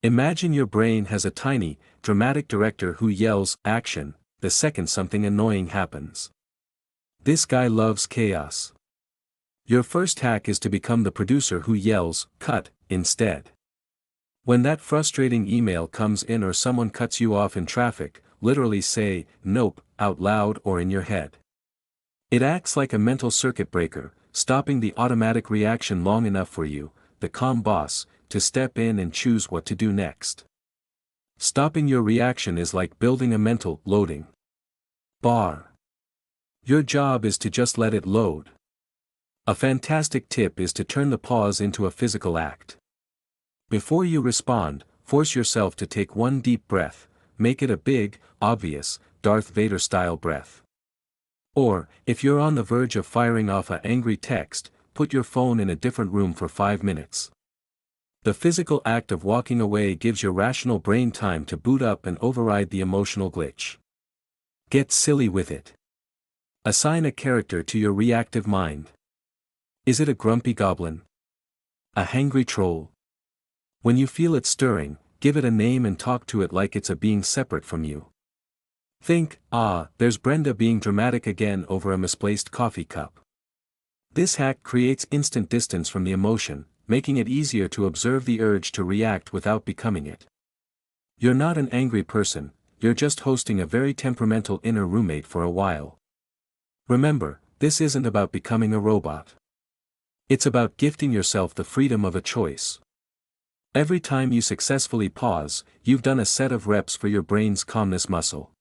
Imagine your brain has a tiny, dramatic director who yells, "Action," the second something annoying happens. This guy loves chaos. Your first hack is to become the producer who yells, "Cut," instead. When that frustrating email comes in or someone cuts you off in traffic, literally say, "Nope," out loud or in your head. It acts like a mental circuit breaker, stopping the automatic reaction long enough for you, the calm boss, to step in and choose what to do next. Stopping your reaction is like building a mental loading bar. Your job is to just let it load. A fantastic tip is to turn the pause into a physical act. Before you respond, force yourself to take one deep breath, make it a big, obvious, Darth Vader-style breath. Or, if you're on the verge of firing off an angry text, put your phone in a different room for 5 minutes. The physical act of walking away gives your rational brain time to boot up and override the emotional glitch. Get silly with it. Assign a character to your reactive mind. Is it a grumpy goblin? A hangry troll? When you feel it stirring, give it a name and talk to it like it's a being separate from you. Think, there's Brenda being dramatic again over a misplaced coffee cup. This hack creates instant distance from the emotion, making it easier to observe the urge to react without becoming it. You're not an angry person, you're just hosting a very temperamental inner roommate for a while. Remember, this isn't about becoming a robot. It's about gifting yourself the freedom of a choice. Every time you successfully pause, you've done a set of reps for your brain's calmness muscle.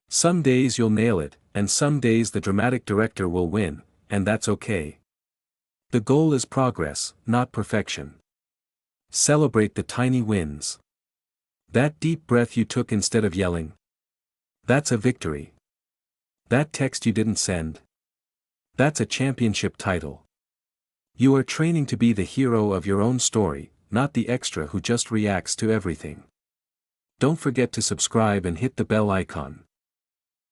Some days you'll nail it, and some days the dramatic director will win, and that's okay. The goal is progress, not perfection. Celebrate the tiny wins. That deep breath you took instead of yelling. That's a victory. That text you didn't send. That's a championship title. You are training to be the hero of your own story, not the extra who just reacts to everything. Don't forget to subscribe and hit the bell icon.